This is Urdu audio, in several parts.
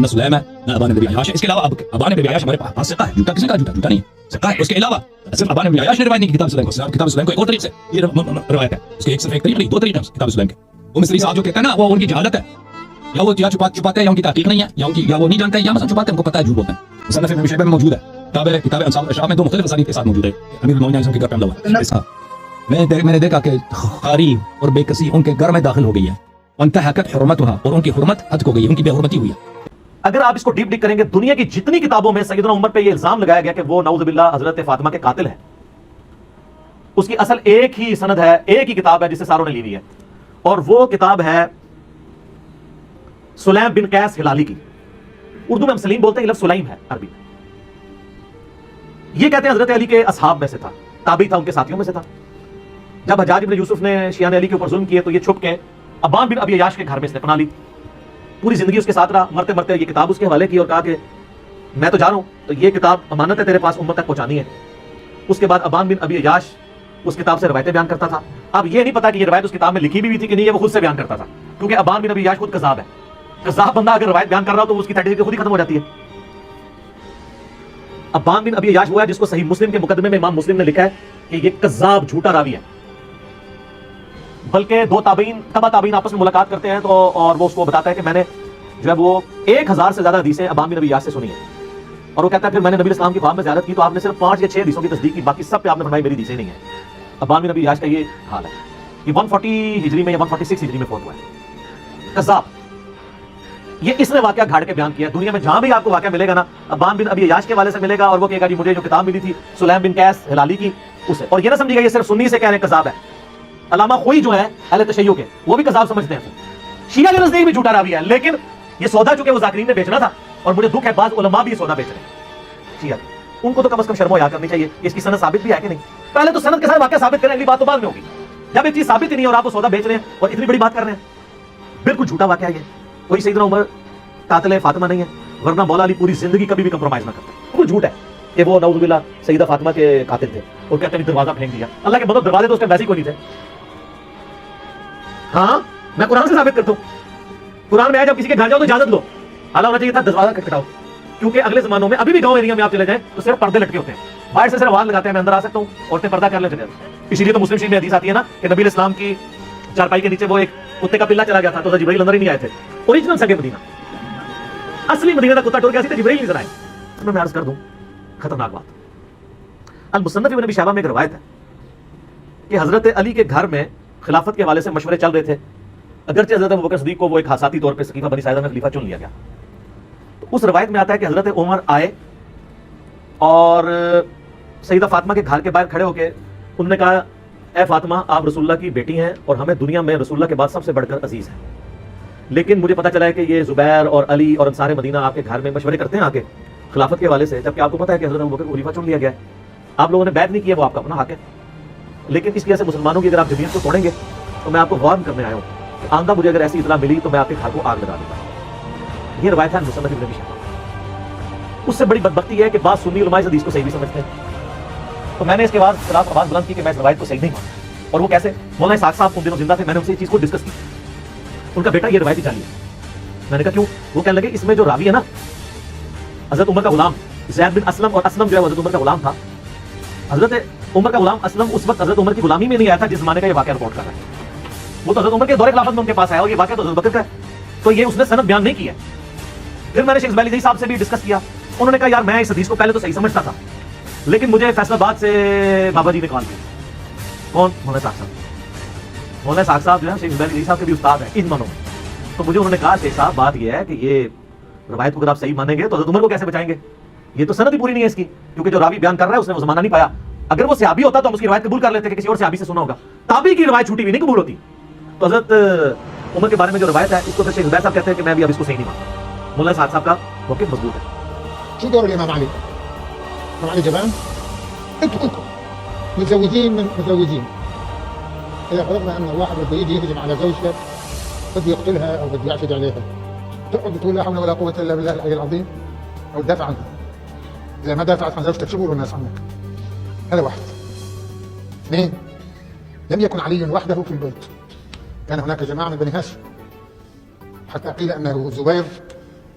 نہ سلیمہ نہ ابان بن عیاش ہے. اس کے علاوہ اب ابان بن عیاش ہمارے پاس ثقہ ہے. جھوٹا کس نے کہا؟ جھوٹا نہیں ثقہ ہے. اس کے علاوہ صرف ابان بن عیاش نے روایت نہیں کی کتاب سلیم کو. کتاب سلیم کو ایک اور طریقے سے یہ روایت ہے. اس کے ایک صرف ایک طریقہ نہیں، دو طریقے ہیں کتاب سلیم کے. وہ مصری صاحب جو کہتا ہے نا وہ ان کی جہالت ہے، یا وہ چھپاتے ہیں یا ان کی تحقیق نہیں ہے، یا وہ نہیں جانتے ہیں، یا مثلا چھپاتے ہیں، ان کو پتہ ہے جھوٹ بولتے ہیں. مصنف ابن شیبہ میں موجود ہے، کتاب انصاف الاشراف میں دو مختلف اسانید کے ساتھ موجود ہے. امیر المومنین علیہ السلام کے گھر پہ حملہ ہوا. میں نے دیکھا کہ خاری اور بے کسی ان کے گھر میں داخل ہو گئی ہے. انتہکت حرمتها، اور ان کی حرمت حد کو گئی، ان کی بے حرمتی ہوئی ہے. اگر آپ اس کو ڈیپ کریں گے، دنیا کی جتنی کتابوں میں سیدنا عمر پہ یہ الزام لگایا گیا کہ وہ نعوذ باللہ حضرت فاطمہ کے قاتل ہیں، اس کی اصل ایک ہی سند ہے، ایک ہی کتاب ہے جسے ساروں نے لی ہوئی ہے، اور وہ کتاب ہے سلیم بن قیس ہلالی کی. اردو میں ہم سلیم بولتے ہیں، لفظ سلیم ہے عربی میں. یہ کہتے ہیں حضرت علی کے اصحاب میں سے تھا، تابعی تھا، ان کے ساتھیوں میں سے تھا. جب حجاج بن یوسف نے شیعہ علی کے اوپر ظلم کیے تو یہ چھپ کے ابان بن ابی عیاش کے گھر میں اس نے پناہ لی. پوری زندگی اس کے ساتھ رہا. مرتے مرتے یہ کتاب اس کے حوالے کی اور کہا کہ میں تو جا رہا ہوں، تو یہ کتاب امانت ہے تیرے پاس، امت تک پہنچانی ہے. اس کے بعد ابان بن ابی عیاش اس کتاب سے روایتیں بیان کرتا تھا. اب یہ نہیں پتا کہ یہ روایت اس کتاب میں لکھی بھی تھی کہ نہیں، یہ وہ خود سے بیان کرتا تھا، کیونکہ ابان بن ابی عیاش خود کذاب ہے. کذاب بندہ اگر روایت بیان کر رہا ہو تو اس کی سرٹیفکیٹ خود ہی ختم ہو جاتی ہے. ابان بن ابی عیاش ہوا ہے جس کو صحیح مسلم کے مقدمے میں امام مسلم نے لکھا ہے کہ یہ کذاب جھوٹا راوی ہے. بلکہ دو تابعین تبع تابعین آپس میں ملاقات کرتے ہیں تو اور وہ اس کو بتاتا ہے کہ میں نے جو ہے وہ 1000 سے زیادہ حدیثیں ابان بن ابی عیاش سے سنی ہیں. اور وہ کہتا ہے پھر میں نے نبی اسلام کی خواب میں زیارت کی تو آپ نے صرف 5 یا 6 حدیثوں کی تصدیق کی، باقی سب پہ آپ نے فرمایا میری حدیثیں نہیں ہیں. ابان بن ابی عیاش کا یہ حال ہے. یہ 140 ہجری میں یا 146 ہجری میں فوت ہوا ہے. کذاب. یہ اس نے واقعہ گھاڑ کے بیان کیا. دنیا میں جہاں بھی آپ کو واقعہ ملے گا نا، ابان بن ابی عیاش کے والے سے ملے گا اور وہ کہے گا جی مجھے جو کتاب ملی تھی سلیم بن قیس ہلالی کی اسے. اور یہ نہ سمجھے گا یہ صرف سنی سے کہہ رہے ہیں کذاب ہے. علامہ خوئی جو ہے اہل تشیع کے، وہ بھی کذاب سمجھتے ہیں. شیعہ کے نزدیک بھی جھوٹا راوی ہے، لیکن یہ سودا چونکہ وہ ذاکرین نے بیچنا تھا، اور مجھے دکھ ہے بعض علماء بھی یہ سودا بیچ رہے ہیں شیعہ کے. ان کو تو کم از کم شرم و حیا کرنی چاہیے. اس کی سند ثابت بھی ہے کہ نہیں؟ پہلے تو سند کے ساتھ واقعہ ثابت کریں، اگلی بات تو بعد میں ہوگی. جب ایک چیز ثابت ہی نہیں اور آپ وہ سودا بیچ رہے ہیں اور اتنی بڑی بات کر رہے ہیں، بالکل جھوٹا واقعہ ہے. کوئی سیدنا عمر قاتل فاطمہ نہیں ہے، ورنہ مولا علی پوری زندگی کبھی بھی کمپرومائز نہ کرتے. بالکل جھوٹ ہے کہ وہ نعوذ باللہ سیدہ فاطمہ کے قاتل تھے اور کہتے ہیں دروازہ پھینک دیا. اللہ کے مطلب دروازے تو اس ٹائم ویسے ہی کوئی نہیں تھے. ہاں میں قرآن سے ثابت کرتا ہوں. قرآن میں ہے جب کسی کے گھر جاؤ تو اجازت لو. حالانکہ ہونا چاہیے تھا دروازہ کھٹکھٹاؤ، کیونکہ اگلے زمانوں میں ابھی بھی گاؤں ایریا میں آپ چلے جائیں تو صرف پردے لٹکے ہوتے ہیں. باہر سے صرف آواز لگاتے ہیں میں اندر آ سکتا ہوں، عورتیں پردہ کر لیں چلے جاتے ہیں. اسی لیے تو مسلم شریف میں حدیث آتی ہے نا کہ نبی اسلام کی چارپائی کے نیچے وہ ایک کتے کا پلا چلا گیا تھا تو جبرائیل اندر ہی نہیں آئے تھے. اوریجنل سگے مدینہ، اصلی مدینہ کا کتا ٹور گیا سی تو جبرائیل نہیں نظر آئے. میں عرض کر دوں خطرناک بات. المصنف ابن ابی شیبہ میں ایک روایت ہے کہ حضرت علی کے گھر میں خلافت کے حوالے سے مشورے چل رہے تھے. اگرچہ حضرت ابوبکر صدیق کو وہ ایک حساسی طور پہ سقیفہ بنی ساعدہ میں خلیفہ چن لیا گیا. تو اس روایت میں آتا ہے کہ حضرت عمر آئے اور سیدہ فاطمہ کے گھر کے باہر کھڑے ہو کے انہوں نے کہا اے فاطمہ آپ رسول اللہ کی بیٹی ہیں اور ہمیں دنیا میں رسول اللہ کے بعد سب سے بڑھ کر عزیز ہیں، لیکن مجھے پتا چلا ہے کہ یہ زبیر اور علی اور انصار مدینہ آپ کے گھر میں مشورے کرتے ہیں آ کے خلافت کے حوالے سے، جبکہ آپ کو پتا ہے کہ حضرت ابوبکر کو خلیفہ چن لیا گیا ہے. آپ لوگوں نے بیعت نہیں کیا، وہ آپ کا اپنا حق ہے، لیکن اس وجہ سے مسلمانوں کی اگر آپ جمعیت کو توڑیں گے تو میں آپ کو وارن کرنے آیا ہوں کہ آندہ مجھے اگر ایسی اطلاع ملی تو میں آپ کے گھر کو آگ لگا دوں گا. یہ روایت ہے مصنف ابن ابی شیبہ. اس سے بڑی بدبختی ہے کہ بعض سنی علماء اس حدیث کو صحیح بھی سمجھتے ہیں. تو میں نے اس کے بعد خلاف آواز بلند کی کہ میں اس روایت کو صحیح نہیں مانتا. اور وہ کیسے؟ مولانا اسحاق صاحب ان دنوں زندہ تھے، میں نے ان سے یہ چیز کو ڈسکس کی. ان کا بیٹا یہ روایت ہی جعلی ہے. میں نے کہا کیوں؟ وہ کہنے لگے اس میں جو راوی ہے نا حضرت عمر کا غلام زید بن اسلم، اور اسلم جو ہے حضرت عمر کا غلام تھا. حضرت عمر کا غلام اسلم اس وقت حضرت عمر کی غلامی میں نہیں آیا تھا جس زمانے کا یہ واقعہ رپورٹ کر رہا ہے. وہ تو حضرت عمر کے دور خلافت میں ان کے پاس آیا اور یہ واقعہ تو حضرت بکر کا ہے. تو یہ اس نے سند بیان نہیں کیا. پھر میں نے شیخ اسماعیل صاحب سے بھی ڈسکس کیا. انہوں نے کہا یار میں اس حدیث کو پہلے تو صحیح سمجھتا تھا، لیکن مجھے فیصل آباد سے بابا جی نے کال کیا. کون؟ مولانا اسحاق صاحب. مولانا اسحاق صاحب جو ہے شیخ اسماعیل صاحب کے بھی استاد ہیں ان مانوں میں. تو مجھے انہوں نے کہا شیخ صاحب بات یہ ہے کہ یہ روایت کو اگر آپ صحیح مانیں گے تو حضرت عمر کو کیسے بچائیں گے؟ یہ تو سند ہی پوری نہیں ہے اس کی، کیونکہ جو راوی بیان کر رہا ہے اس نے وہ زمانہ نہیں پایا. اگر وہ صحابی ہوتا تو ہم اس کی روایت قبول کر لیتے کہ کسی اور صحابی سے سنا ہوگا. تابعی کی روایت چھوٹی ہوئی نہیں قبول ہوتی. تو حضرت عمر کے بارے میں جو روایت ہے اس کو پھر شیخ زبیر صاحب کہتے ہیں کہ میں بھی اب اس کو صحیح نہیں مانتا. مولانا اسحاق صاحب کا موقف مضبوط ہے. شو دور الإمام علي؟ الإمام علي جبان؟ انتم متزوجين. إذا فرضنا أن الواحد بده يجي يهجم على زوجته بده يقتلها أو بده يعتدي عليها، تقعد تقول لا حول ولا قوة إلا بالله العلي العظيم أو تدافع عنها. إذا ما دافعت عن زوجتك شو بيقولوا الناس عنك؟ هذا واحد. اثنين، لم يكن علي وحده في البيت، كان هناك جماعة من بني هاشم، حتى قيل أنه الزبير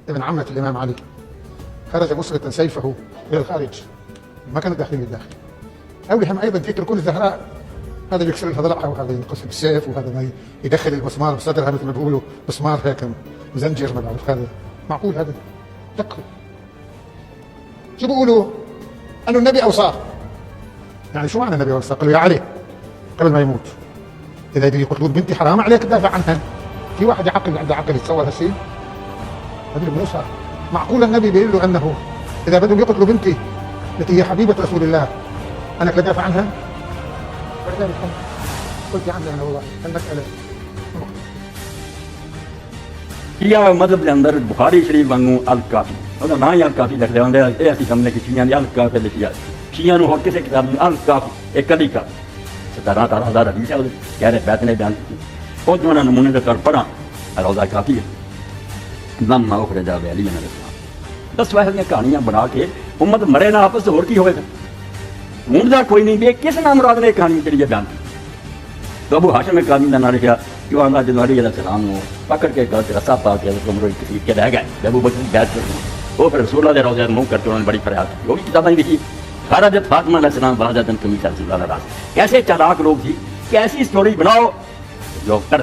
ابن عمة الإمام علي خرج مسرة سيفه إلى الخارج، ما كان داخلين للداخل. أولهم أيضا يتركون الزهراء، هذا بيكسر لها ضلعها وهذا ينقص بالسيف وهذا ما يدخل المسمار بصدرها مثل ما بيقولوا مسمار هيك مزنجر ما بعرف هذا معقول هذا؟ فكروا شو بيقولوا؟ أنه النبي أوصاه. يعني شو معنى النبي أوصاه؟ قالوا يا علي قبل ما يموت إذا يبي يقتلون بنتي حرام عليك تدافع عنها. في واحد عقل عنده عقل يتصور هالشيء؟ هذا موسى. معقول النبي بيقول له أنه إذا بدهم يقتلوا بنتي التي هي حبيبة رسول الله أنا أدافع عنها؟ ولذلك قلت يا عمي أنا والله المسألة شیعہ مذہب کے اندر بخاری شریف وانگوں الکافی اور نہ ہی الکافی لکھ دے اے اسی سامنے کہ شیعہ نے الکافی لکھیا شیعہ نو ہر کسی کتاب میں الکافی ایک کدی کا 17,000 حدیث ہے کہہ رہے بیت نے بیان کی اور جو نمونے دے طور پڑھا روضہ کافی ہے امام ماؤخ رضا علی نے رسول دس واحد کہانیاں بنا کے امت مرے نہ آپس اور کی ہوئے گا ڈھونڈتا کوئی نہیں بھی کس نام مراد نے کہانی کے لیے بیان کی تو ابو ہاشم قاضی کا نام لکھا جو آنگا جدو علیہ السلام ہو پکڑ کے گل رسا پا کے عمر کے رہ گئے جب وہ بچے بیعت کر وہ پھر رسول اللہ دے روضے منہ کر کے انہوں نے بڑی فریاد کی وہ بھی کتابیں لکھی خرجت فاطمہ علیہ السلام بعد قمیص رسول اللہ کیسے چالاک لوگ تھی کیسی اسٹوری بناؤ جو کر